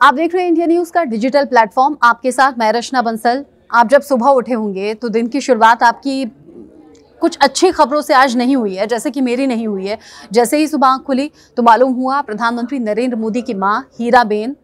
आप देख रहे हैं इंडिया न्यूज का डिजिटल प्लेटफॉर्म। आपके साथ मैं रचना बंसल। आप जब सुबह उठे होंगे तो दिन की शुरुआत आपकी कुछ अच्छी खबरों से आज नहीं हुई है, जैसे कि मेरी नहीं हुई है। जैसे ही सुबह आंख खुली तो मालूम हुआ प्रधानमंत्री नरेंद्र मोदी की मां हीराबेन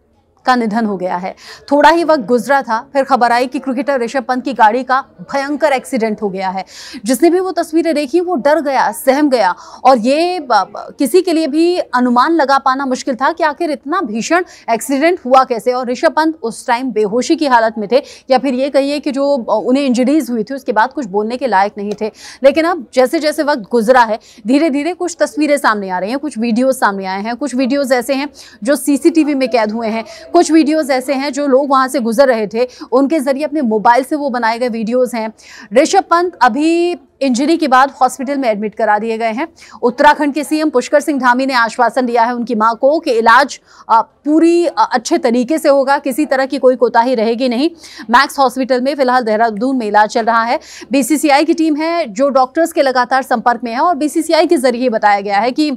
का निधन हो गया है। थोड़ा ही वक्त गुजरा था, फिर खबर आई कि क्रिकेटर ऋषभ पंत की गाड़ी का भयंकर एक्सीडेंट हो गया है। जिसने भी वो तस्वीरें देखी वो डर गया, सहम गया, और ये किसी के लिए भी अनुमान लगा पाना मुश्किल था कि आखिर इतना भीषण एक्सीडेंट हुआ कैसे। और ऋषभ पंत उस टाइम बेहोशी की हालत में थे, या फिर ये कहिए कि जो उन्हें इंजरीज हुई थी उसके बाद कुछ बोलने के लायक नहीं थे। लेकिन अब जैसे जैसे वक्त गुजरा है, धीरे धीरे कुछ तस्वीरें सामने आ रही हैं, कुछ वीडियोज सामने आए हैं, कुछ वीडियोज ऐसे हैं जो सीसीटीवी में कैद हुए हैं, कुछ वीडियोस ऐसे हैं जो लोग वहां से गुजर रहे थे उनके जरिए अपने मोबाइल से वो बनाए गए वीडियोस हैं। ऋषभ पंत अभी इंजरी के बाद हॉस्पिटल में एडमिट करा दिए गए हैं। उत्तराखंड के सीएम पुष्कर सिंह धामी ने आश्वासन दिया है उनकी मां को कि इलाज पूरी अच्छे तरीके से होगा, किसी तरह की कोई कोताही रहेगी नहीं। मैक्स हॉस्पिटल में फिलहाल देहरादून में इलाज चल रहा है। बीसीसीआई की टीम है जो डॉक्टर्स के लगातार संपर्क में है, और बीसीसीआई के जरिए बताया गया है कि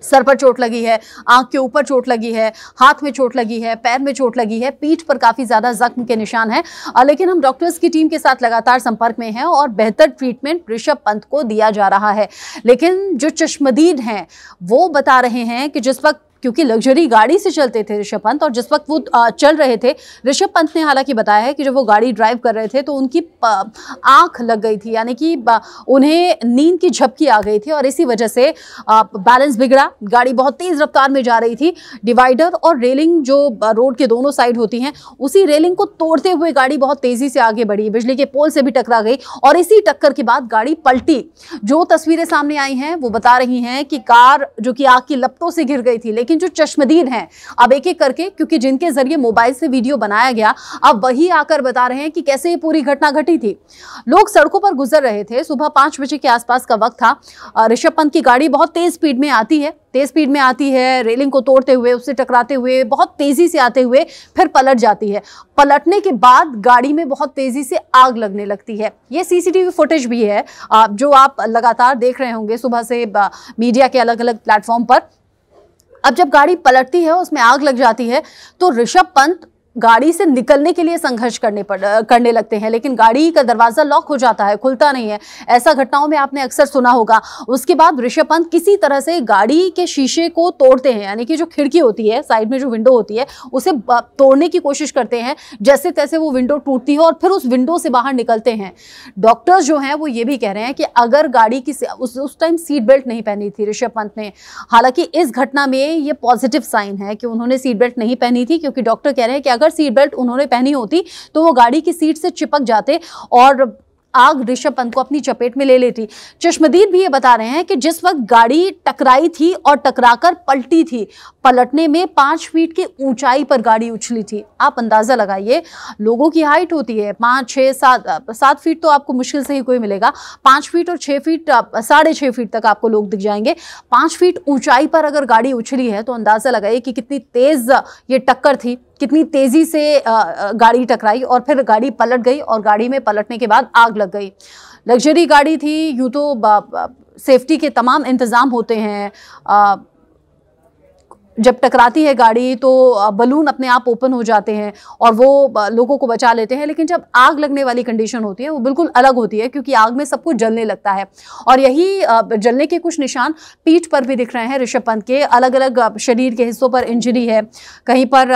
सर पर चोट लगी है, आंख के ऊपर चोट लगी है, हाथ में चोट लगी है, पैर में चोट लगी है, पीठ पर काफी ज्यादा जख्म के निशान हैं। लेकिन हम डॉक्टर्स की टीम के साथ लगातार संपर्क में हैं और बेहतर ट्रीटमेंट ऋषभ पंत को दिया जा रहा है। लेकिन जो चश्मदीद हैं वो बता रहे हैं कि जिस वक्त, क्योंकि लग्जरी गाड़ी से चलते थे ऋषभ पंत, और जिस वक्त वो चल रहे थे, ऋषभ पंत ने हालांकि बताया है कि जब वो गाड़ी ड्राइव कर रहे थे तो उनकी आंख लग गई थी, यानी कि उन्हें नींद की झपकी आ गई थी, और इसी वजह से बैलेंस बिगड़ा। गाड़ी बहुत तेज रफ्तार में जा रही थी। डिवाइडर और रेलिंग जो रोड के दोनों साइड होती हैं, उसी रेलिंग को तोड़ते हुए गाड़ी बहुत तेजी से आगे बढ़ी, बिजली के पोल से भी टकरा गई, और इसी टक्कर के बाद गाड़ी पलटी। जो तस्वीरें सामने आई हैं वो बता रही हैं कि कार जो कि आग की लपटों से गिर गई थी। लेकिन जो चश्मदीद हैं अब एक एक करके, क्योंकि जिनके जरिए मोबाइल से वीडियो बनाया गया, अब वही आकर बता रहे हैं कि कैसे ये पूरी घटना घटी थी। लोग सड़कों पर गुजर रहे थे, सुबह 5 बजे के आसपास का वक्त था। ऋषभ पंत की गाड़ी बहुत तेज स्पीड में आती है, रेलिंग को तोड़ते हुए, उससे टकराते हुए, बहुत तेजी से आते हुए फिर पलट जाती है। पलटने के बाद गाड़ी में बहुत तेजी से आग लगने लगती है। ये सीसीटीवी फुटेज भी है जो आप लगातार देख रहे होंगे सुबह से मीडिया के अलग अलग प्लेटफॉर्म पर। अब जब गाड़ी पलटती है, उसमें आग लग जाती है, तो ऋषभ पंत गाड़ी से निकलने के लिए संघर्ष करने लगते हैं, लेकिन गाड़ी का दरवाजा लॉक हो जाता है, खुलता नहीं है। ऐसा घटनाओं में आपने अक्सर सुना होगा। उसके बाद ऋषभ पंत किसी तरह से गाड़ी के शीशे को तोड़ते हैं, यानी कि जो खिड़की होती है, साइड में जो विंडो होती है, उसे तोड़ने की कोशिश करते हैं। जैसे तैसे वो विंडो टूटती है और फिर उस विंडो से बाहर निकलते हैं। डॉक्टर्स जो हैं वो ये भी कह रहे हैं कि अगर गाड़ी की उस टाइम सीट बेल्ट नहीं पहनी थी ऋषभ पंत ने। हालांकि इस घटना में ये पॉजिटिव साइन है कि उन्होंने सीट बेल्ट नहीं पहनी थी, क्योंकि डॉक्टर कह रहे हैं कि अगर सीट बेल्ट उन्होंने पहनी होती तो वो गाड़ी की सीट से चिपक जाते और आग ऋषभ पंत को अपनी चपेट में ले लेती। चश्मदीद भी ये बता रहे हैं कि जिस वक्त गाड़ी टकराई थी और टकराकर पलटी थी, पलटने में 5 फीट की ऊंचाई पर गाड़ी उछली थी। आप अंदाजा लगाइए, लोगों की हाइट होती है 5, 6, 7 फीट तो आपको मुश्किल से ही कोई मिलेगा। 5 फीट और 6 फीट, 6.5 फीट तक आपको लोग दिख जाएंगे। 5 फीट ऊंचाई पर अगर गाड़ी उछली है तो अंदाजा लगाइए कि कितनी तेज ये टक्कर थी, कितनी तेजी से गाड़ी टकराई, और फिर गाड़ी पलट गई, और गाड़ी में पलटने के बाद आग लग गई। लग्जरी गाड़ी थी, यूं तो सेफ्टी के तमाम इंतजाम होते हैं। जब टकराती है गाड़ी तो बलून अपने आप ओपन हो जाते हैं और वो लोगों को बचा लेते हैं। लेकिन जब आग लगने वाली कंडीशन होती है वो बिल्कुल अलग होती है, क्योंकि आग में सब कुछ जलने लगता है। और यही जलने के कुछ निशान पीठ पर भी दिख रहे हैं ऋषभ पंत के। अलग अलग शरीर के हिस्सों पर इंजरी है, कहीं पर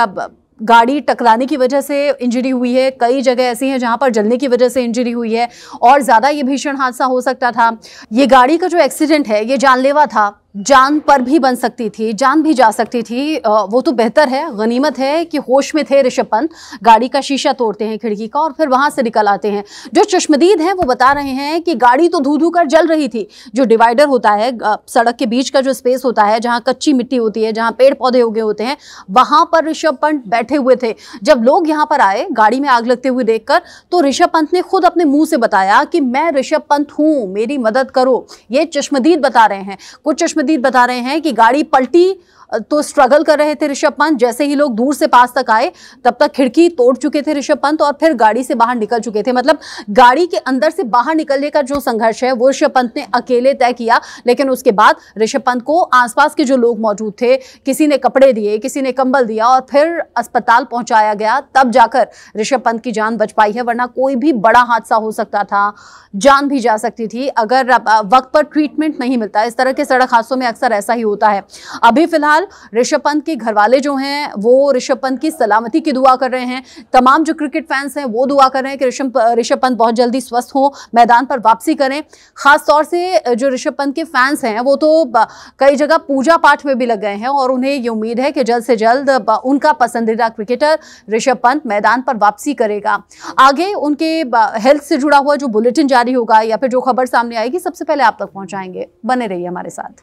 गाड़ी टकराने की वजह से इंजरी हुई है, कई जगह ऐसी हैं जहां पर जलने की वजह से इंजरी हुई है, और ज़्यादा ये भीषण हादसा हो सकता था। ये गाड़ी का जो एक्सीडेंट है ये जानलेवा था, जान पर भी बन सकती थी, जान भी जा सकती थी। वो तो बेहतर है, गनीमत है कि होश में थे ऋषभ पंत। गाड़ी का शीशा तोड़ते हैं खिड़की का और फिर वहां से निकल आते हैं। जो चश्मदीद हैं वो बता रहे हैं कि गाड़ी तो धू धू कर जल रही थी। जो डिवाइडर होता है, सड़क के बीच का जो स्पेस होता है, जहां कच्ची मिट्टी होती है, जहां पेड़ पौधे उगे होते हैं, वहां पर ऋषभ पंत बैठे हुए थे। जब लोग यहाँ पर आए गाड़ी में आग लगते हुए देखकर, तो ऋषभ पंत ने खुद अपने मुंह से बताया कि मैं ऋषभ पंत हूं, मेरी मदद करो। ये चश्मदीद बता रहे हैं। कुछ चश्मदीद बता रहे हैं कि गाड़ी पलटी, तो स्ट्रगल कर रहे थे ऋषभ पंत। जैसे ही लोग दूर से पास तक आए तब तक खिड़की तोड़ चुके थे ऋषभ पंत और फिर गाड़ी से बाहर निकल चुके थे। मतलब गाड़ी के अंदर से बाहर निकलने का जो संघर्ष है वो ऋषभ पंत ने अकेले तय किया। लेकिन उसके बाद ऋषभ पंत को आसपास के जो लोग मौजूद थे, किसी ने कपड़े दिए, किसी ने कंबल दिया और फिर अस्पताल पहुंचाया गया, तब जाकर ऋषभ पंत की जान बच पाई है। वरना कोई भी बड़ा हादसा हो सकता था, जान भी जा सकती थी अगर वक्त पर ट्रीटमेंट नहीं मिलता। इस तरह के सड़क हादसों में अक्सर ऐसा ही होता है। अभी फिलहाल ऋषभ पंत के घर वाले जो हैं वो ऋषभ पंत की सलामती की दुआ कर रहे हैं। तमाम जो क्रिकेट फैंस हैं वो दुआ कर रहे हैं कि ऋषभ पंत बहुत जल्दी स्वस्थ हो, मैदान पर वापसी करें। खास तौर से जो ऋषभ पंत के फैंस हैं वो तो कई जगह पूजा पाठ में भी लग गए हैं और उन्हें ये उम्मीद है कि जल्द से जल्द उनका पसंदीदा क्रिकेटर ऋषभ पंत मैदान पर वापसी करेगा। आगे उनके हेल्थ से जुड़ा हुआ जो बुलेटिन जारी होगा या फिर जो खबर सामने आएगी सबसे पहले आप तक पहुंचाएंगे। बने रहिए हमारे साथ।